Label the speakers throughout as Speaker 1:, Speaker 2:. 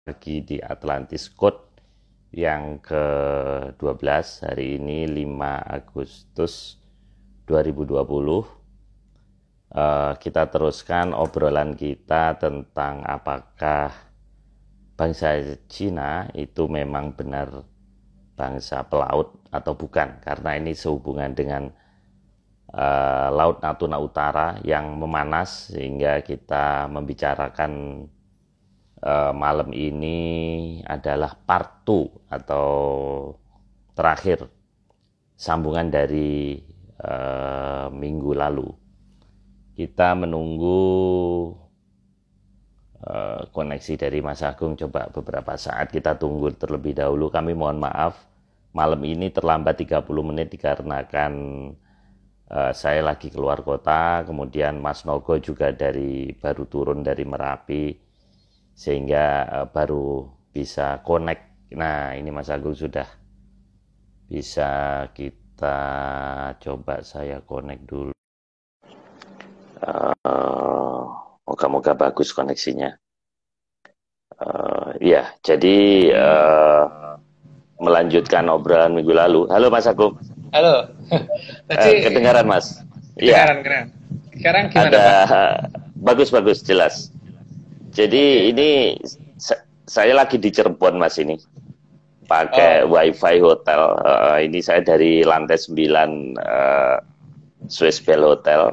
Speaker 1: lagi di Atlantis Code yang ke-12 hari ini 5 Agustus 2020. Kita teruskan obrolan kita tentang apakah bangsa Cina itu memang benar bangsa pelaut atau bukan, karena ini sehubungan dengan Laut Natuna Utara yang memanas, sehingga kita membicarakan malam ini adalah part 2 atau terakhir sambungan dari minggu lalu. Kita menunggu koneksi dari Mas Agung, coba beberapa saat kita tunggu terlebih dahulu. Kami mohon maaf malam ini terlambat 30 menit dikarenakan saya lagi keluar kota, kemudian Mas Nogo juga baru turun dari Merapi, sehingga baru bisa connect. Nah, ini Mas Agung sudah bisa, kita coba saya connect dulu. Moga-moga bagus koneksinya. Ya, jadi melanjutkan obrolan minggu lalu. Halo Mas Agung.
Speaker 2: Halo. Tadi
Speaker 1: kedengaran Mas?
Speaker 2: Kedengaran, keren. Sekarang gimana,
Speaker 1: ada,
Speaker 2: Pak?
Speaker 1: Bagus, jelas. Jadi ini saya lagi di Cirebon Mas, ini pakai wifi hotel. Ini saya dari lantai 9 Swiss Bell Hotel.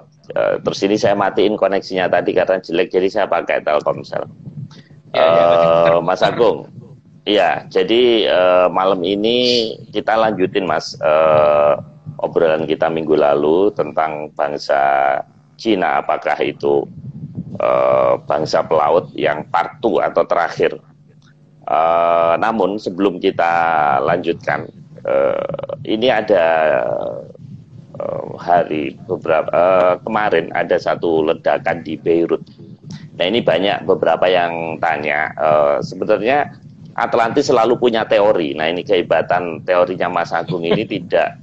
Speaker 1: Terus ini saya matiin koneksinya tadi karena jelek, jadi saya pakai Telkomsel. Mas Agung, iya, jadi malam ini kita lanjutin Mas obrolan kita minggu lalu tentang bangsa Cina, apakah itu bangsa pelaut, yang part 2 atau terakhir. Namun sebelum kita lanjutkan, ini ada kemarin ada satu ledakan di Beirut. Nah, ini beberapa yang tanya, sebenarnya Atlantis selalu punya teori. Nah, ini kehebatan teorinya Mas Agung ini tidak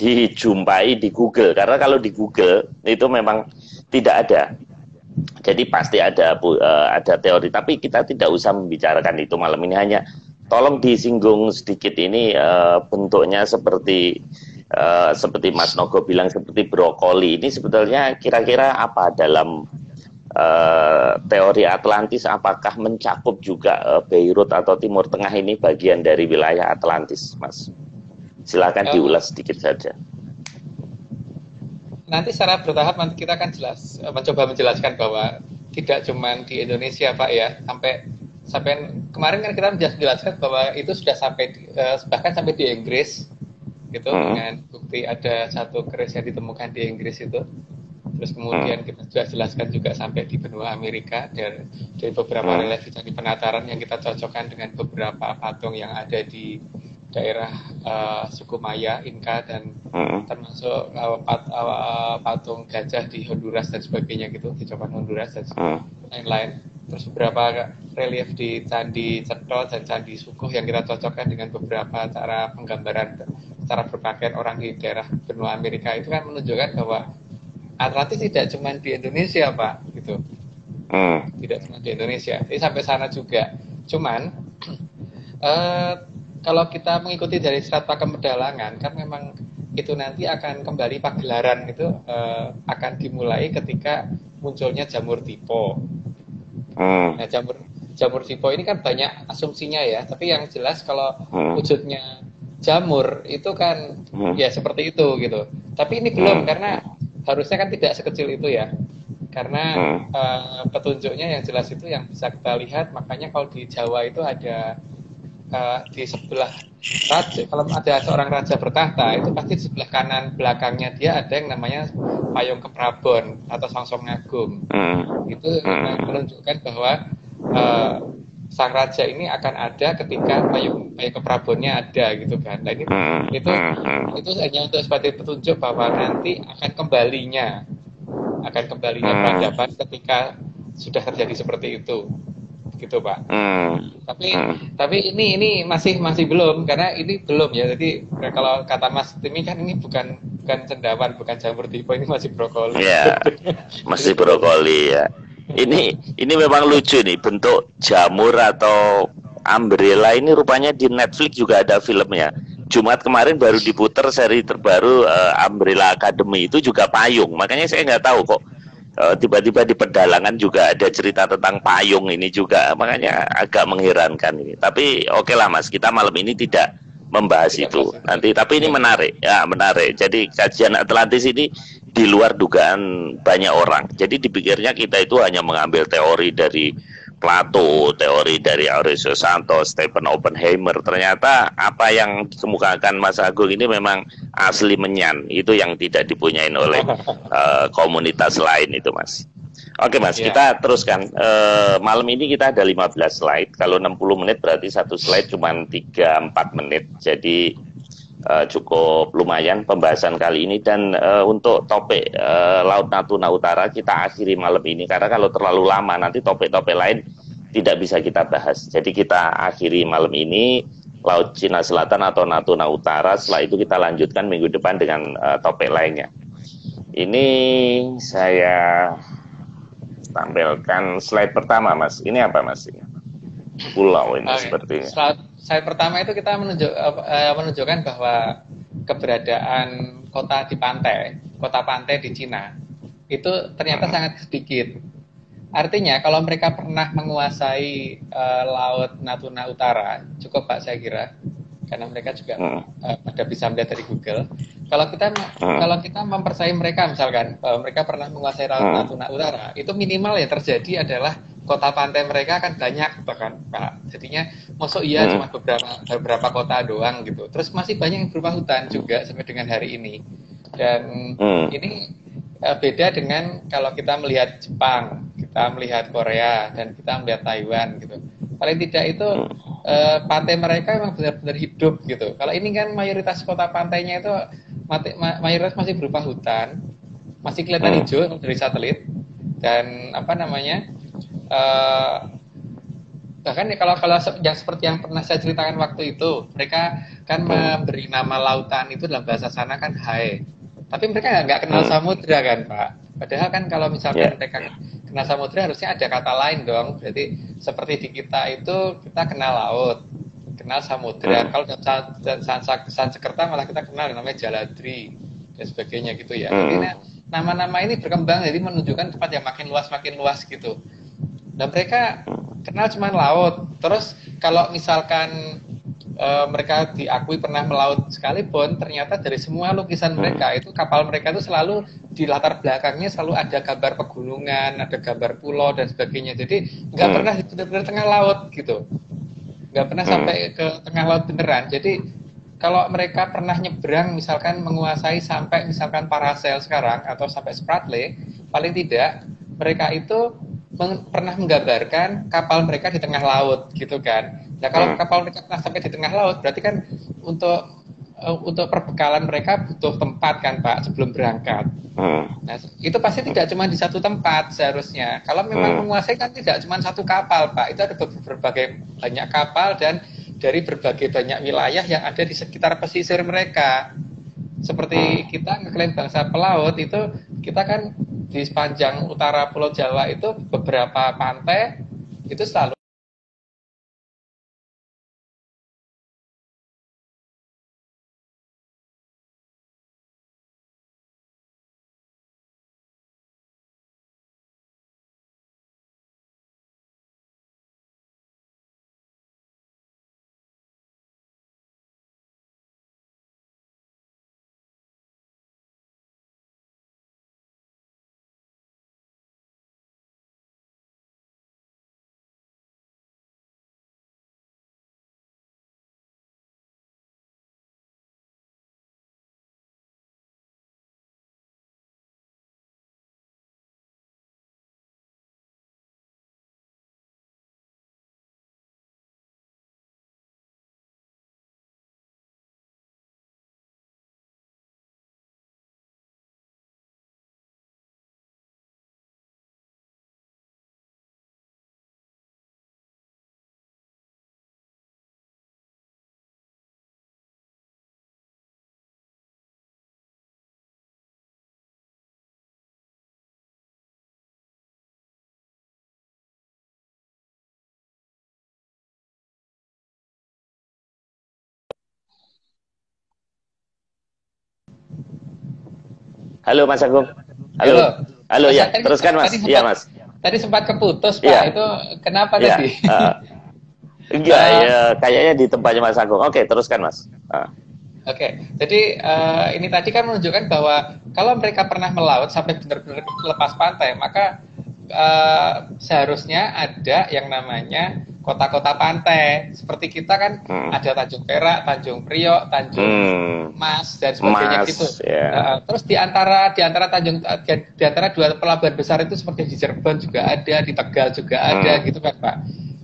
Speaker 1: dijumpai di Google, karena kalau di Google itu memang tidak ada. Jadi pasti ada teori, tapi kita tidak usah membicarakan itu malam ini. Hanya tolong disinggung sedikit, ini bentuknya seperti Mas Nogo bilang seperti brokoli. Ini sebetulnya kira-kira apa dalam teori Atlantis? Apakah mencakup juga Beirut atau Timur Tengah ini bagian dari wilayah Atlantis, Mas? Silakan diulas sedikit saja.
Speaker 2: Nanti secara bertahap nanti kita akan mencoba menjelaskan bahwa tidak cuma di Indonesia, Pak, ya. Sampai kemarin kan kita menjelaskan bahwa itu sudah bahkan sampai di Inggris, gitu, dengan bukti ada satu keris yang ditemukan di Inggris itu. Terus kemudian kita sudah jelaskan juga sampai di benua Amerika, dari beberapa relief di penataran yang kita cocokkan dengan beberapa patung yang ada di daerah suku Maya, Inka, dan termasuk patung gajah di Honduras dan sebagainya, gitu, di Copan Honduras dan lain-lain. Terus beberapa relief di Candi Ceto dan Candi Sukuh yang kita cocokkan dengan beberapa cara penggambaran, cara berpakaian orang di daerah benua Amerika. Itu kan menunjukkan bahwa Atlantis tidak cuma di Indonesia, Pak, gitu. Tidak cuma di Indonesia. Jadi sampai sana juga. Cuman kalau kita mengikuti dari strata kepedalangan, kan memang itu nanti akan kembali pagelaran itu akan dimulai ketika munculnya jamur tipo. Nah, jamur tipo ini kan banyak asumsinya ya, tapi yang jelas kalau wujudnya jamur itu kan ya seperti itu, gitu. Tapi ini belum, karena harusnya kan tidak sekecil itu ya. Karena petunjuknya yang jelas itu yang bisa kita lihat. Makanya kalau di Jawa itu ada di sebelah raja, kalau ada seorang raja bertahta, itu pasti di sebelah kanan belakangnya dia ada yang namanya payung keprabon atau songsong agung. Itu menunjukkan bahwa sang raja ini akan ada ketika payung keprabonnya ada, gitu kan. Nah, itu hanya untuk sebagai petunjuk bahwa nanti akan kembalinya peradaban ketika sudah terjadi seperti itu, gitu, Pak. Tapi ini masih belum, karena ini belum ya. Jadi kalau kata Mas Timi kan ini bukan cendawan, bukan jamur tipo, ini masih brokoli.
Speaker 1: Ya, masih brokoli ya. Ini memang lucu nih, bentuk jamur atau Umbrella ini rupanya di Netflix juga ada filmnya. Jumat kemarin baru diputer seri terbaru Umbrella Academy, itu juga payung. Makanya saya nggak tahu kok tiba-tiba di pedalangan juga ada cerita tentang payung ini juga. Makanya agak mengherankan ini. Tapi oke lah Mas, kita malam ini tidak membahas
Speaker 2: Tidak
Speaker 1: itu.
Speaker 2: bahas itu.
Speaker 1: Nanti tapi ini
Speaker 2: Ya.
Speaker 1: menarik, ya menarik. Jadi kajian Atlantis ini di luar dugaan banyak orang. Jadi dipikirnya kita itu hanya mengambil teori dari Plato, teori dari Aurelius Santos, Stephen Oppenheimer. Ternyata apa yang dikemukakan Mas Agung ini memang asli menyan. Itu yang tidak dipunyain oleh komunitas lain itu, Mas. Oke Mas,
Speaker 2: Ya.
Speaker 1: kita teruskan. Malam ini kita ada 15 slide. Kalau 60 menit berarti satu slide cuma 3-4 menit. Jadi cukup lumayan pembahasan kali ini. Dan untuk topik Laut Natuna Utara kita akhiri malam ini, karena kalau terlalu lama nanti topik-topik lain tidak bisa kita bahas. Jadi kita akhiri malam ini Laut Cina Selatan atau Natuna Utara. Setelah itu kita lanjutkan minggu depan dengan topik lainnya. Ini saya tampilkan slide pertama, Mas. Ini apa, Mas? Pulau ini sepertinya.
Speaker 2: Slide pertama itu kita menunjukkan bahwa keberadaan kota pantai di Cina itu ternyata sangat sedikit. Artinya kalau mereka pernah menguasai Laut Natuna Utara, cukup Pak saya kira, karena mereka juga pada bisa melihat dari Google. Kalau kita mempercayai mereka misalkan bahwa mereka pernah menguasai Laut Natuna Utara, itu minimal yang terjadi adalah kota pantai mereka akan banyak bahkan Pak. Jadinya masuk iya cuma beberapa kota doang gitu. Terus masih banyak yang berupa hutan juga sampai dengan hari ini. Dan ini beda dengan kalau kita melihat Jepang, kita melihat Korea, dan kita melihat Taiwan gitu. Paling tidak itu pantai mereka memang benar-benar hidup gitu. Kalau ini kan mayoritas kota pantainya itu mayoritas masih berupa hutan, masih kelihatan hijau dari satelit, dan apa namanya, bahkan ya kalau yang seperti yang pernah saya ceritakan waktu itu, mereka kan memberi nama lautan itu dalam bahasa sana kan Hai, tapi mereka nggak kenal samudra kan Pak. Padahal kan kalau misalkan mereka kenal samudra harusnya ada kata lain dong. Berarti seperti di kita itu kita kenal laut, kenal samudra. Kalau dalam Sanskerta malah kita kenal namanya Jaladri dan sebagainya gitu ya. Jadi nama-nama ini berkembang jadi menunjukkan tempat yang makin luas gitu. Dan mereka kenal cuma laut. Terus kalau misalkan mereka diakui pernah melaut sekalipun, ternyata dari semua lukisan mereka itu kapal mereka itu selalu di latar belakangnya selalu ada gambar pegunungan, ada gambar pulau dan sebagainya. Jadi nggak pernah benar-benar tengah laut gitu, nggak pernah sampai ke tengah laut beneran. Jadi kalau mereka pernah nyebrang misalkan menguasai sampai misalkan Paracel sekarang atau sampai Spratly, paling tidak mereka itu pernah menggambarkan kapal mereka di tengah laut gitu kan. Nah kalau kapal mereka pernah sampai di tengah laut, berarti kan untuk perbekalan mereka butuh tempat kan Pak sebelum berangkat. Nah itu pasti tidak cuma di satu tempat seharusnya. Kalau memang menguasai kan tidak cuma satu kapal Pak, itu ada berbagai banyak kapal dan dari berbagai banyak wilayah yang ada di sekitar pesisir mereka. Seperti kita ngeklaim bangsa pelaut itu, kita kan di sepanjang utara Pulau Jawa itu beberapa pantai itu selalu
Speaker 1: Halo Mas Agung.
Speaker 2: Halo.
Speaker 1: Halo. Halo
Speaker 2: Mas,
Speaker 1: ya,
Speaker 2: tadi,
Speaker 1: teruskan Mas.
Speaker 2: tadi
Speaker 1: Iya
Speaker 2: sempat,
Speaker 1: Mas.
Speaker 2: tadi sempat keputus Pak.
Speaker 1: Iya.
Speaker 2: Itu kenapa
Speaker 1: Iya.
Speaker 2: tadi?
Speaker 1: Enggak, ya, kayaknya di tempatnya Mas Agung. Oke, teruskan Mas.
Speaker 2: Oke, jadi ini tadi kan menunjukkan bahwa kalau mereka pernah melaut sampai benar-benar lepas pantai, maka seharusnya ada yang namanya kota-kota pantai. Seperti kita kan ada Tanjung Perak, Tanjung Priok, Tanjung Mas dan sebagainya
Speaker 1: Mas,
Speaker 2: gitu.
Speaker 1: ya.
Speaker 2: Terus di antara di antara dua pelabuhan besar itu seperti di Cirebon juga ada, di Tegal juga ada gitu kan Pak.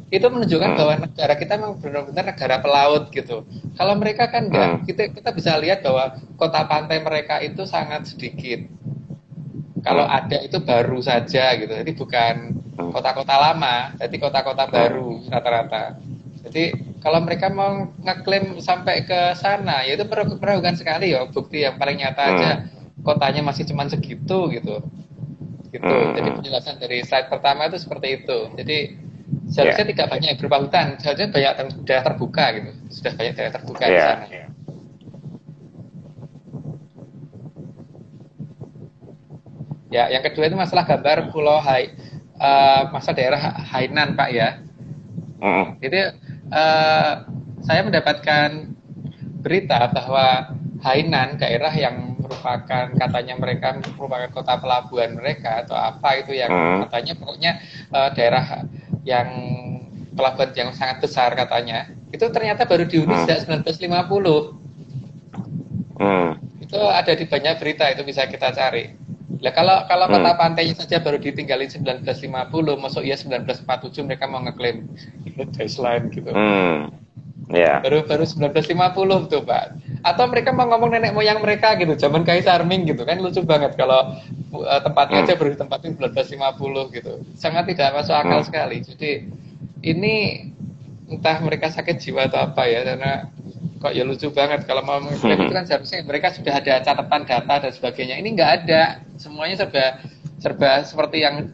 Speaker 2: Itu menunjukkan bahwa negara kita memang benar-benar negara pelaut gitu. Kalau mereka kan enggak, kita bisa lihat bahwa kota pantai mereka itu sangat sedikit. Kalau ada itu baru saja gitu. Jadi bukan kota-kota lama, jadi kota-kota baru rata-rata. Jadi kalau mereka mau ngeklaim sampai ke sana, ya itu meragukan sekali ya. Bukti yang paling nyata aja kotanya masih cuma segitu gitu. Gitu. Jadi penjelasan dari slide pertama itu seperti itu. Jadi seharusnya tidak banyak yang berupa hutan, seharusnya banyak daerah terbuka gitu. Sudah banyak daerah terbuka di sana. Ya, yang kedua itu masalah gambar pulau masa daerah Hainan Pak ya. Jadi saya mendapatkan berita bahwa Hainan, daerah yang merupakan katanya mereka merupakan kota pelabuhan mereka atau apa itu yang katanya pokoknya daerah yang pelabuhan yang sangat besar katanya, itu ternyata baru dihuni sejak 1950. Itu ada di banyak berita, itu bisa kita cari. Nah, kalau kota pantainya saja baru ditinggalin 1950, masuk ya 1947 mereka mau ngeklaim baseline gitu. Baru 1950 tuh Pak. Atau mereka mau ngomong nenek moyang mereka gitu, zaman Kaisar Ming gitu kan, lucu banget kalau tempatnya aja baru ditempatin 1950 gitu. Sangat tidak masuk akal sekali. Jadi ini entah mereka sakit jiwa atau apa ya, karena kok ya lucu banget kalau mau mengklaim itu kan seharusnya mereka sudah ada catatan data dan sebagainya. Ini nggak ada, semuanya serba seperti yang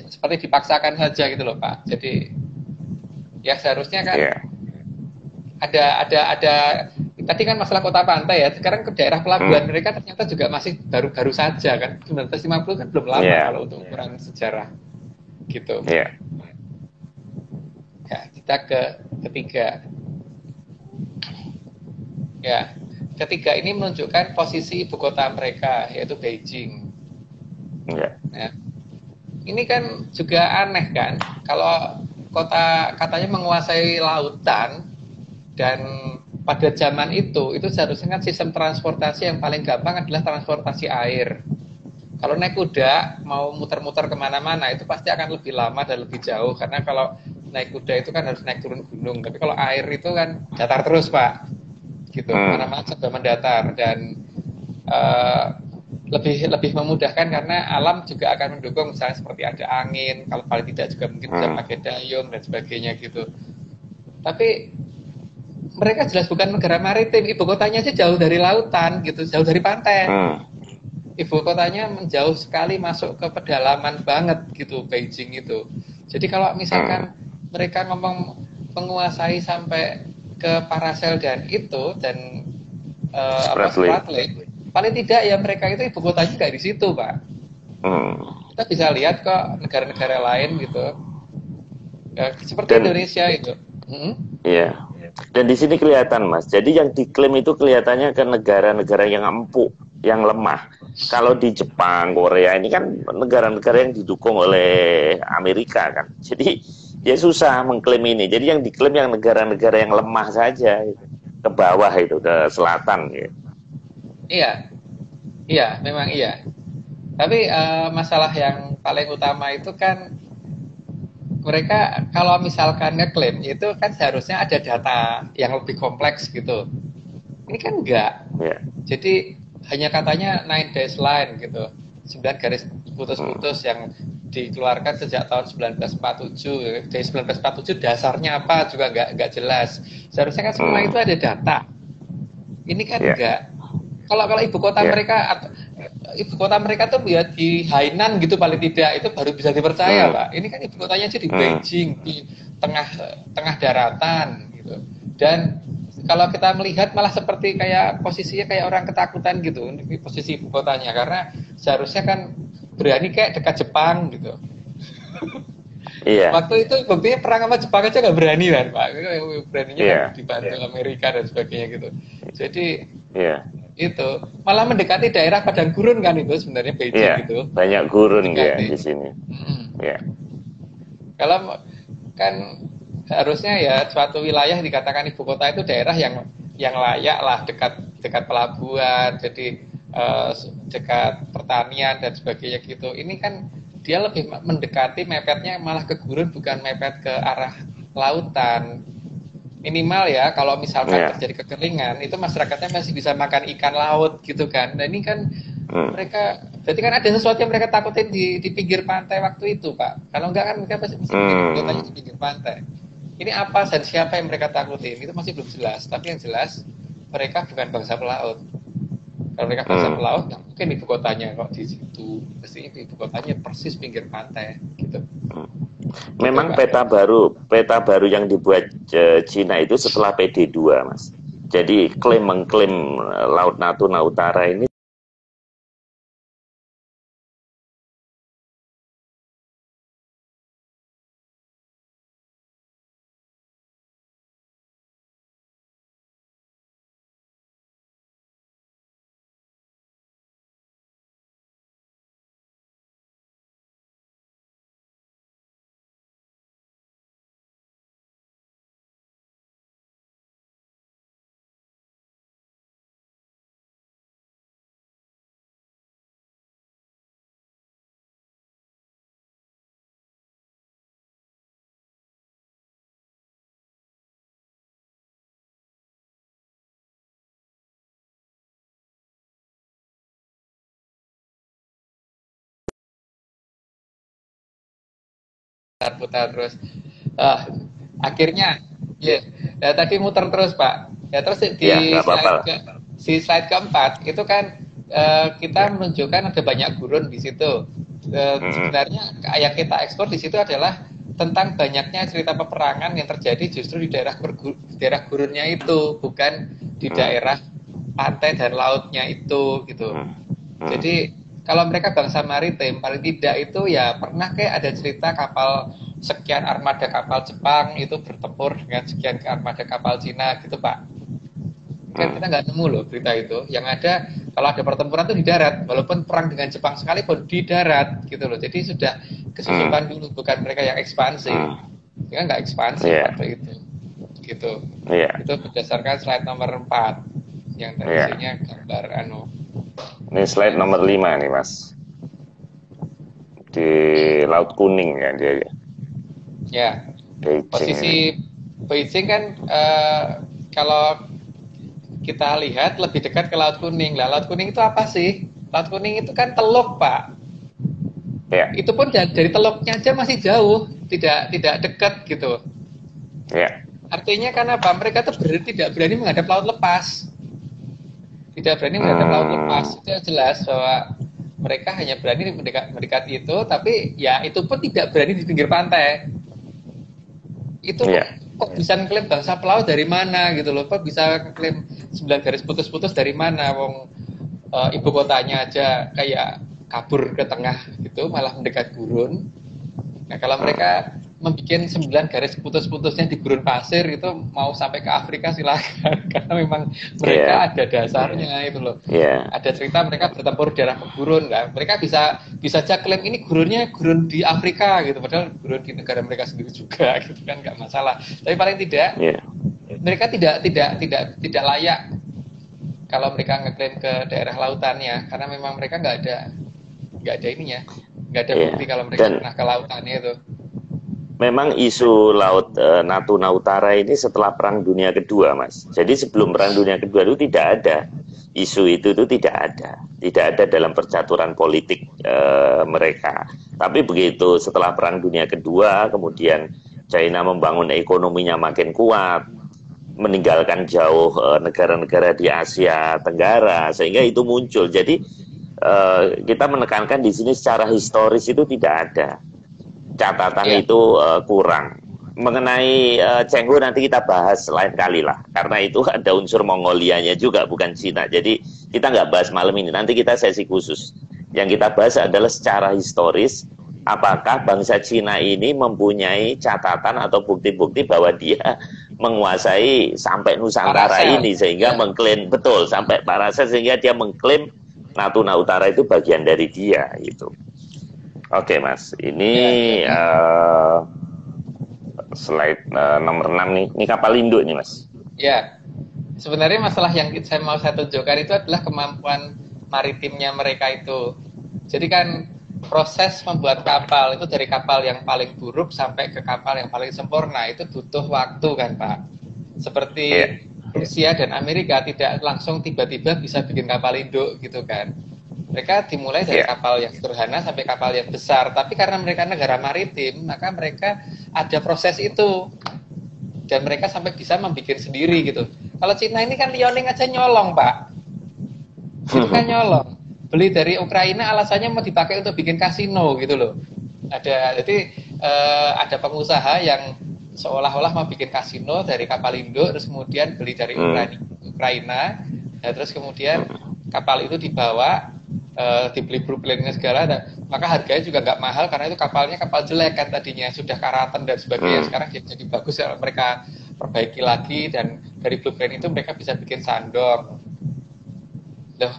Speaker 2: seperti dipaksakan saja gitu loh Pak. Jadi ya seharusnya kan ada tadi kan masalah kota pantai ya. Sekarang ke daerah pelabuhan mereka ternyata juga masih baru-baru saja kan. 1950 kan belum lama kalau untuk ukuran sejarah gitu. Ya, kita ke ketiga. Ya, ketiga ini menunjukkan posisi ibu kota mereka, yaitu Beijing. Ya. Ini kan juga aneh kan, kalau kota katanya menguasai lautan, dan pada zaman itu seharusnya kan sistem transportasi yang paling gampang adalah transportasi air. Kalau naik kuda, mau muter-muter kemana-mana, itu pasti akan lebih lama dan lebih jauh, karena kalau naik kuda itu kan harus naik turun gunung, tapi kalau air itu kan datar terus Pak. Gitu, mana-mana sudah mendatar dan lebih memudahkan karena alam juga akan mendukung, misalnya seperti ada angin, kalau paling tidak juga mungkin bisa pakai dayung dan sebagainya gitu. Tapi mereka jelas bukan negara maritim, ibu kotanya sih jauh dari lautan gitu, jauh dari pantai. Ibu kotanya menjauh sekali, masuk ke pedalaman banget gitu Beijing itu. Jadi kalau misalkan mereka ngomong menguasai sampai ke Paracel dan Spratly, paling tidak ya mereka itu ibu kotanya nggak di situ Pak. Kita bisa lihat kok negara-negara lain gitu ya, seperti Indonesia itu.
Speaker 1: Iya. Dan di sini kelihatan Mas, jadi yang diklaim itu kelihatannya ke negara-negara yang empuk, yang lemah. Kalau di Jepang, Korea ini kan negara-negara yang didukung oleh Amerika kan, jadi ya susah mengklaim ini. Jadi yang diklaim yang negara-negara yang lemah saja, ke bawah itu, ke selatan gitu.
Speaker 2: Iya, memang iya. Tapi masalah yang paling utama itu kan mereka kalau misalkan ngeklaim itu kan seharusnya ada data yang lebih kompleks gitu. Ini kan enggak. Jadi hanya katanya 9 dash line gitu, 9 garis putus-putus yang dikeluarkan sejak tahun 1947. Dari 1947 dasarnya apa juga nggak jelas. Seharusnya kan semua itu ada data. Ini kan enggak. Kalau ibu kota mereka tuh ya di Hainan gitu paling tidak, itu baru bisa dipercaya Pak. Ini kan ibu kotanya aja di Beijing, di tengah daratan gitu. Dan kalau kita melihat malah seperti kayak posisinya kayak orang ketakutan gitu di posisi ibu kotanya, karena seharusnya kan berani kayak dekat Jepang gitu.
Speaker 1: Iya.
Speaker 2: Waktu itu buktinya perang sama Jepang aja nggak berani kan Pak, beraninya
Speaker 1: Iya.
Speaker 2: kan dibantu Amerika dan sebagainya gitu. Jadi
Speaker 1: Iya.
Speaker 2: itu malah mendekati daerah padang gurun kan itu sebenarnya Beijing
Speaker 1: Iya.
Speaker 2: gitu.
Speaker 1: Banyak gurun ya
Speaker 2: Mendekati.
Speaker 1: di sini. Iya.
Speaker 2: Kalau kan harusnya ya suatu wilayah dikatakan ibu kota itu daerah yang layak lah, dekat pelabuhan, jadi dekat pertanian dan sebagainya gitu. Ini kan dia lebih mendekati, mepetnya malah ke gurun, bukan mepet ke arah lautan. Minimal ya kalau misalkan terjadi kekeringan itu masyarakatnya masih bisa makan ikan laut gitu kan. Nah ini kan mereka berarti kan ada sesuatu yang mereka takutin di pinggir pantai waktu itu Pak. Kalau enggak kan mereka pasti bikin di pinggir pantai. Ini apa dan siapa yang mereka takutin itu masih belum jelas. Tapi yang jelas mereka bukan bangsa pelaut. Kalau mereka bangsa pelaut, nggak mungkin ibu kotanya kok di situ. Pasti ibu kotanya persis pinggir pantai gitu.
Speaker 1: Memang peta baru yang dibuat Cina itu setelah PD2, Mas. Jadi mengklaim Laut Natuna Utara ini
Speaker 2: putar terus. Akhirnya, ya, tadi muter terus Pak. Ya terus di slide keempat itu kan kita menunjukkan ada banyak gurun di situ. Sebenarnya yang kita ekspor di situ adalah tentang banyaknya cerita peperangan yang terjadi justru di daerah gurunnya itu, bukan di daerah pantai dan lautnya itu gitu. Jadi kalau mereka bangsa maritim, paling tidak itu ya pernah kayak ada cerita kapal sekian armada kapal Jepang itu bertempur dengan sekian armada kapal Cina gitu Pak. Kan kita nggak nemu loh berita itu. Yang ada kalau ada pertempuran itu di darat, walaupun perang dengan Jepang sekalipun di darat gitu loh. Jadi sudah kesusupan dulu, bukan mereka yang ekspansi. Mereka nggak ekspansi waktu itu. Gitu. Itu berdasarkan slide nomor 4 yang tadinya gambar
Speaker 1: Ini slide nomor 5 nih Mas. Di Laut Kuning ya dia.
Speaker 2: Ya. Beijing. Posisi Beijing kan kalau kita lihat lebih dekat ke Laut Kuning. Lah Laut Kuning itu apa sih? Laut Kuning itu kan teluk, Pak. Ya. Itu pun dari teluknya aja masih jauh, tidak dekat gitu.
Speaker 1: Ya.
Speaker 2: Artinya kan apa? Mereka tuh tidak berani menghadap laut lepas. Tidak berani menghadap laut lepas. Itu jelas bahwa mereka hanya berani mendekati itu, tapi ya itu pun tidak berani di pinggir pantai. Itu kok bisa ngeklaim bangsa pelaut dari mana gitu loh? Kok bisa ngeklaim 9 garis putus-putus dari mana? Wong ibu kotanya aja kayak kabur ke tengah gitu, malah mendekat gurun. Nah kalau mereka membuat 9 garis putus-putusnya di gurun pasir itu mau sampai ke Afrika silakan, karena memang mereka ada dasarnya itu loh. Ada cerita mereka bertempur di daerah gurun, kan? Mereka bisa aja klaim ini gurun di Afrika gitu, padahal gurun di negara mereka sendiri juga gitu kan, nggak masalah. Tapi paling tidak mereka tidak layak kalau mereka ngeklaim ke daerah lautannya, karena memang mereka nggak ada ininya, nggak ada bukti kalau mereka pernah ke lautannya itu.
Speaker 1: Memang isu Laut Natuna Utara ini setelah Perang Dunia Kedua, Mas. Jadi sebelum Perang Dunia Kedua itu tidak ada. Isu itu tidak ada. Tidak ada dalam percaturan politik mereka. Tapi begitu setelah Perang Dunia Kedua, kemudian China membangun ekonominya makin kuat, meninggalkan jauh negara-negara di Asia Tenggara, sehingga itu muncul. Jadi kita menekankan di sini secara historis itu tidak ada. Catatan itu kurang. mengenai Chenghu nanti kita bahas lain kali lah, karena itu ada unsur Mongolianya juga, bukan Cina. Jadi kita nggak bahas malam ini, nanti kita sesi khusus. Yang kita bahas adalah secara historis, apakah bangsa Cina ini mempunyai catatan atau bukti-bukti bahwa dia menguasai sampai Nusantara
Speaker 2: Paracel
Speaker 1: ini, sehingga mengklaim, betul, sampai Paracel, sehingga dia mengklaim Natuna Utara itu bagian dari dia, gitu. Oke, Mas, ini slide nomor 6 nih. Ini kapal induk nih, Mas.
Speaker 2: Ya, sebenarnya masalah yang saya tunjukkan itu adalah kemampuan maritimnya mereka itu. Jadi kan proses membuat kapal itu dari kapal yang paling buruk sampai ke kapal yang paling sempurna itu butuh waktu kan, Pak. Seperti Rusia dan Amerika tidak langsung tiba-tiba bisa bikin kapal induk gitu kan. Mereka dimulai dari kapal yang sederhana sampai kapal yang besar. Tapi karena mereka negara maritim, maka mereka ada proses itu. Dan mereka sampai bisa membuat sendiri gitu. Kalau Cina ini kan Liaoning aja nyolong, Pak. Itu kan nyolong. Beli dari Ukraina alasannya mau dipakai untuk bikin kasino gitu loh. Jadi ada pengusaha yang seolah-olah mau bikin kasino dari kapal induk, terus kemudian beli dari Ukraina, terus kemudian kapal itu dibawa, dibeli blueprintnya segala, maka harganya juga nggak mahal karena itu kapalnya kapal jelek kan tadinya, sudah karatan dan sebagainya, sekarang jadi bagus ya, mereka perbaiki lagi dan dari blueprint itu mereka bisa bikin sandong. Loh,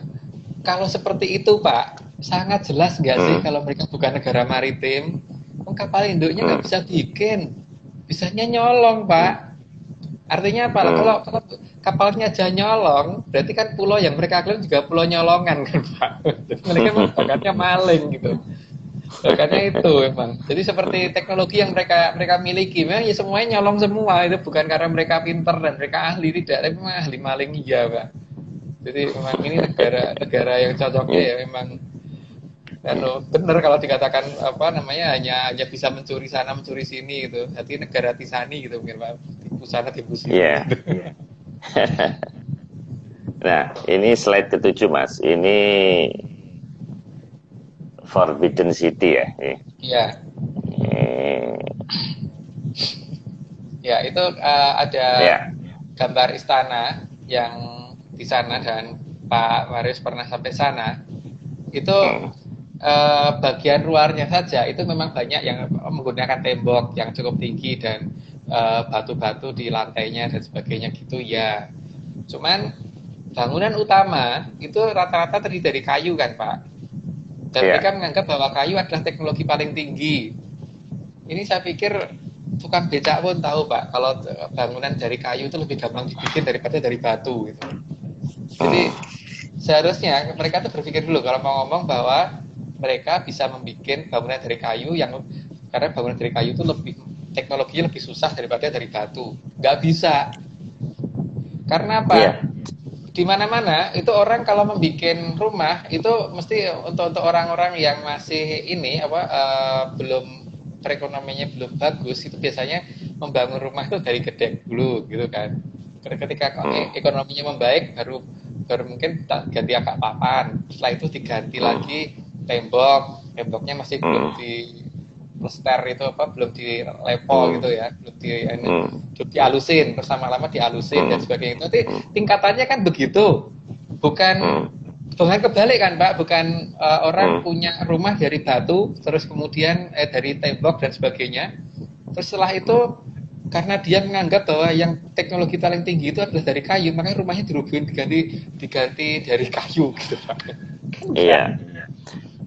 Speaker 2: kalau seperti itu Pak, sangat jelas nggak sih kalau mereka bukan negara maritim, kapal induknya nggak bisa bikin, bisanya nyolong Pak. Artinya apa? Kalau kapalnya aja nyolong, berarti kan pulau yang mereka klaim juga pulau nyolongan kan Pak. Jadi mereka memang bakatnya maling gitu. Bakatnya itu memang. Jadi seperti teknologi yang mereka miliki, memang ya semuanya nyolong semua. Itu bukan karena mereka pinter dan mereka ahli, tidak, tapi memang ahli maling iya Pak. Jadi memang ini negara yang cocoknya ya memang. Benar kalau dikatakan hanya bisa mencuri sana mencuri sini gitu. Hati negara Tisani gitu mungkin Pak. Tipu sana tipu sini.
Speaker 1: Iya. Nah, ini slide ke-7 Mas. Ini Forbidden City ya.
Speaker 2: Iya. Ya, itu ada gambar istana yang di sana dan Pak Marius pernah sampai sana. Itu bagian luarnya saja itu memang banyak yang menggunakan tembok yang cukup tinggi dan batu-batu di lantainya dan sebagainya gitu ya. Cuman bangunan utama itu rata-rata terdiri dari kayu kan Pak. Dan mereka menganggap bahwa kayu adalah teknologi paling tinggi. Ini saya pikir tukang becak pun tahu Pak, kalau bangunan dari kayu itu lebih gampang dibikin daripada dari batu gitu. Jadi seharusnya mereka tuh berpikir dulu kalau mau ngomong bahwa mereka bisa membuat bangunan dari kayu karena bangunan dari kayu itu teknologinya lebih susah daripada dari batu. Nggak bisa. Karena apa? Di mana-mana itu orang kalau membuat rumah itu mesti untuk orang-orang yang masih belum perekonomiannya belum bagus, itu biasanya membangun rumah itu dari gedek dulu gitu kan. Ketika ekonominya membaik baru mungkin ganti agak papan. Setelah itu diganti lagi temboknya masih belum di plester itu belum dilepol gitu ya, belum dihalusin, terus lama-lama dihalusin dan sebagainya. Nanti tingkatannya kan begitu, bukan kebalik kan Pak, bukan orang punya rumah dari batu, terus kemudian dari tembok dan sebagainya, terus setelah itu karena dia menganggap bahwa yang teknologi paling tinggi itu adalah dari kayu, makanya rumahnya diganti dari kayu gitu Pak.
Speaker 1: Iya.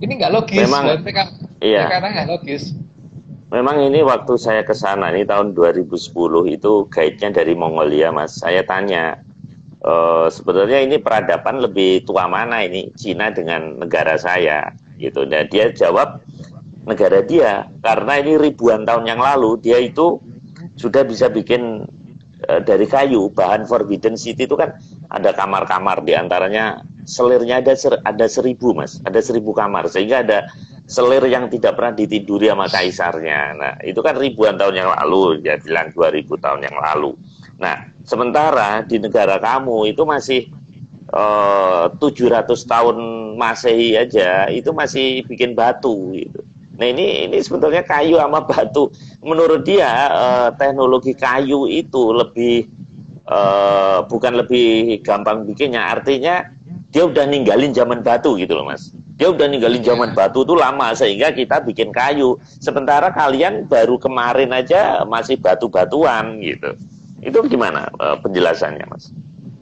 Speaker 2: Ini nggak logis, mereka nggak logis.
Speaker 1: Memang ini waktu saya ke sana ini tahun 2010 itu guide-nya dari Mongolia Mas. Saya tanya, sebenarnya ini peradaban lebih tua mana ini Cina dengan negara saya gitu. Dan dia jawab negara dia, karena ini ribuan tahun yang lalu dia itu sudah bisa bikin dari kayu. Bahan Forbidden City itu kan ada kamar-kamar, diantaranya selirnya ada 1000 Mas, ada 1000 kamar, sehingga ada selir yang tidak pernah ditiduri sama kaisarnya. Nah itu kan ribuan tahun yang lalu, dia bilang 2000 tahun yang lalu. Nah sementara di negara kamu itu masih 700 tahun Masehi aja itu masih bikin batu gitu. Nah ini sebetulnya kayu sama batu. Menurut dia teknologi kayu itu lebih bukan lebih gampang bikinnya. Artinya dia udah ninggalin zaman batu gitu loh Mas. Dia udah ninggalin zaman batu itu lama sehingga kita bikin kayu. Sementara kalian baru kemarin aja masih batu-batuan gitu. Itu gimana penjelasannya Mas?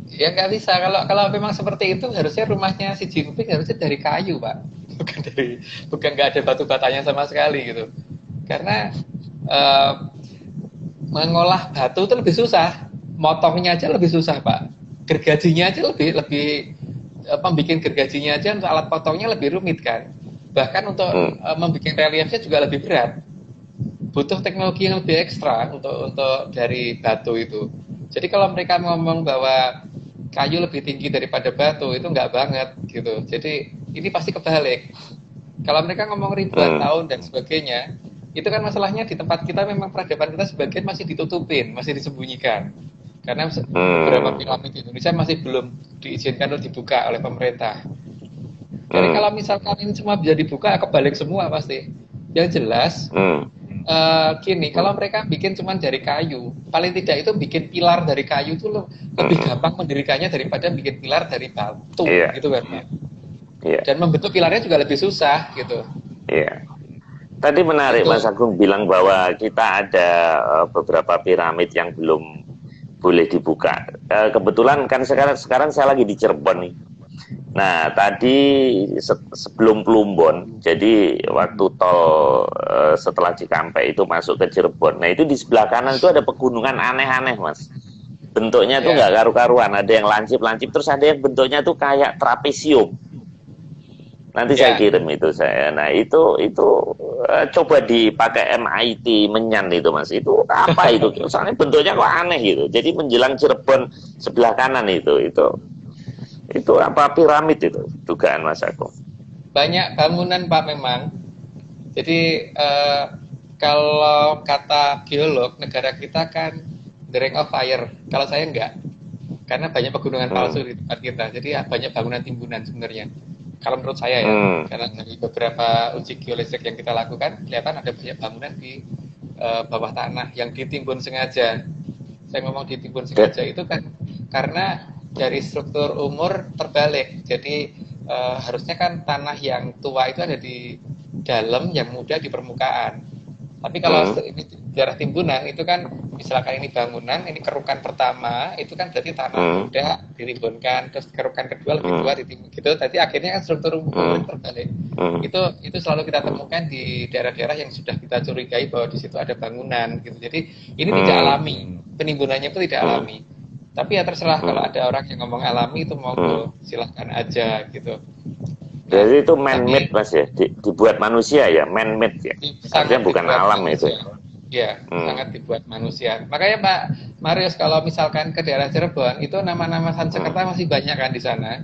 Speaker 2: Ya nggak bisa. Kalau memang seperti itu harusnya rumahnya si Jinping harusnya dari kayu, Pak. Bukan nggak ada batu batanya sama sekali gitu. Karena mengolah batu itu lebih susah, motongnya aja lebih susah, Pak. Gergajinya aja lebih membuat gergajinya aja untuk alat potongnya lebih rumit kan. Bahkan untuk membuat reliefnya juga lebih berat. Butuh teknologi yang lebih ekstra untuk dari batu itu. Jadi kalau mereka ngomong bahwa kayu lebih tinggi daripada batu itu nggak banget gitu. Jadi ini pasti kebalik. Kalau mereka ngomong ribuan tahun dan sebagainya, itu kan masalahnya di tempat kita memang peradaban kita sebagian masih ditutupin, masih disembunyikan. Karena beberapa piramid di Indonesia masih belum diizinkan untuk dibuka oleh pemerintah. Jadi kalau misalkan ini semua bisa dibuka, kebalik semua pasti. Yang jelas, gini, kalau mereka bikin cuma dari kayu, paling tidak itu bikin pilar dari kayu itu lebih gampang mendirikannya daripada bikin pilar dari batu, gitu kan. Dan membentuk pilarnya juga lebih susah, gitu.
Speaker 1: Iya. Tadi menarik Mas Agung bilang bahwa kita ada beberapa piramid yang belum boleh dibuka. Kebetulan kan sekarang saya lagi di Cirebon nih. Nah tadi sebelum Plumbon, jadi waktu tol setelah Cikampek itu masuk ke Cirebon. Nah itu di sebelah kanan itu ada pegunungan aneh-aneh Mas. Bentuknya tuh nggak karu-karuan. Ada yang lancip-lancip, terus ada yang bentuknya tuh kayak trapesium. Nanti saya kirim itu saya. Nah itu coba dipakai MIT Menyan itu Mas. Itu apa itu? Soalnya bentuknya kok aneh gitu. Jadi menjelang Cirebon sebelah kanan itu apa piramid itu dugaan Mas Agung?
Speaker 2: Banyak bangunan Pak memang. Jadi kalau kata geolog negara kita kan the ring of fire. Kalau saya enggak. Karena banyak pegunungan palsu di tempat kita. Jadi banyak bangunan timbunan sebenarnya. Kalau menurut saya ya, karena dari beberapa uji geolistrik yang kita lakukan, kelihatan ada banyak bangunan di bawah tanah yang ditimbun sengaja. Saya ngomong ditimbun sengaja itu kan karena dari struktur umur terbalik. Jadi harusnya kan tanah yang tua itu ada di dalam, yang muda di permukaan. Tapi kalau ini daerah timbunan itu kan misalkan ini bangunan, ini kerukan pertama itu kan berarti tanah muda ditimbunkan, terus kerukan kedua lebih tua ditimbun gitu. Tadi akhirnya kan struktur umur terbalik. Itu selalu kita temukan di daerah-daerah yang sudah kita curigai bahwa di situ ada bangunan gitu. Jadi ini tidak alami, penimbunannya pun tidak alami. Tapi ya terserah kalau ada orang yang ngomong alami itu monggo silahkan aja gitu.
Speaker 1: Jadi itu man-made Mas ya, dibuat manusia ya, man-made ya. Artinya bukan alam manusia. Itu.
Speaker 2: Ya, sangat dibuat manusia. Makanya Pak Marius kalau misalkan ke daerah Cirebon itu nama-nama Sansekerta masih banyak kan di sana.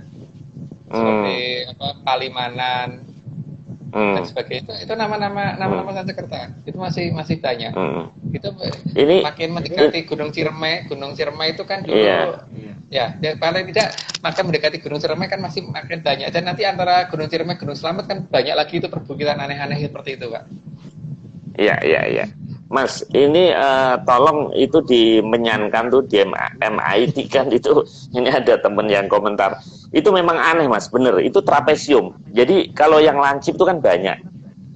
Speaker 2: Seperti Palimanan dan sebagainya. Itu nama-nama Sansekerta. Itu masih banyak. Itu ini makin mendekati Gunung Ciremai. Gunung Ciremai itu kan dulu ya paling tidak makin mendekati Gunung Ciremai kan masih makin banyak. Dan nanti antara Gunung Ciremai Gunung Slamet kan banyak lagi itu perbukitan aneh-aneh seperti itu, Pak. Iya.
Speaker 1: Mas, ini tolong itu dimenyankan tuh di MIT kan itu. Ini ada temen yang komentar. Itu memang aneh Mas, bener. Itu trapesium. Jadi kalau yang lancip itu kan banyak.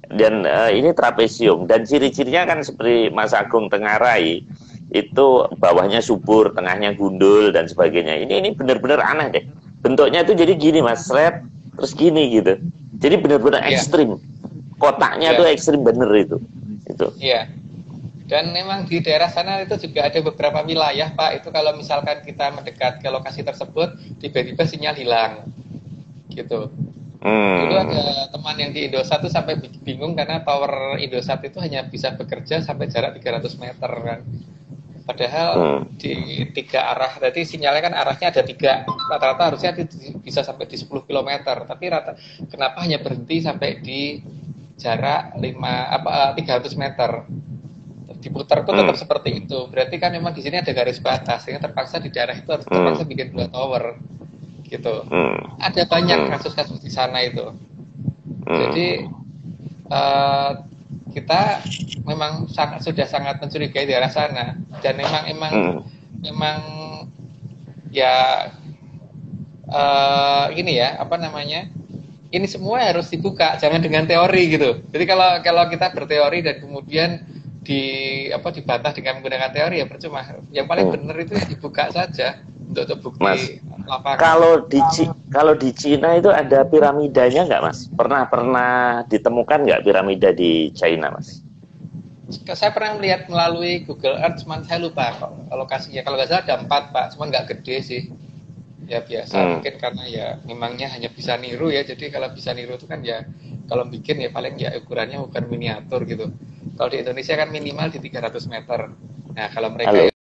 Speaker 1: Dan ini trapesium. Dan ciri-cirinya kan seperti Mas Agung tengarai. Itu bawahnya subur, tengahnya gundul dan sebagainya. Ini benar-benar aneh deh. Bentuknya itu jadi gini Mas, seret terus gini gitu. Jadi benar-benar ekstrim. Kotaknya tuh ekstrim bener itu.
Speaker 2: Iya. Dan memang di daerah sana itu juga ada beberapa wilayah Pak. Itu kalau misalkan kita mendekat ke lokasi tersebut, tiba-tiba sinyal hilang. Gitu. Dulu ada teman yang di Indosat tuh sampai bingung karena tower Indosat itu hanya bisa bekerja sampai jarak 300 meter kan. Padahal di 3 arah, berarti sinyalnya kan arahnya ada 3, rata-rata harusnya bisa sampai di 10 km, tapi kenapa hanya berhenti sampai di jarak 300 meter? Diputar pun tetap seperti itu. Berarti kan memang di sini ada garis batas, sehingga terpaksa di daerah itu harus terpaksa bikin 2 tower, gitu. Ada banyak kasus-kasus di sana itu. Jadi kita memang sudah sangat mencurigai di arah sana, dan memang ya ini ya apa namanya, ini semua harus dibuka, jangan dengan teori gitu. Jadi kalau kita berteori dan kemudian dibantah dengan menggunakan teori ya percuma. Yang paling benar itu dibuka saja untuk bukti
Speaker 1: Mas,
Speaker 2: lapangan.
Speaker 1: Kalau di Cina itu ada piramidanya nggak, Mas? Pernah ditemukan nggak piramida di China, Mas?
Speaker 2: Saya pernah melihat melalui Google Earth, cuman saya lupa kok lokasinya. Kalau nggak salah ada 4, Pak, cuman nggak gede sih. Ya biasa, mungkin karena ya memangnya hanya bisa niru ya. Jadi kalau bisa niru itu kan ya kalau bikin ya paling ya ukurannya bukan miniatur gitu. Kalau di Indonesia kan minimal di 300 meter. Nah kalau mereka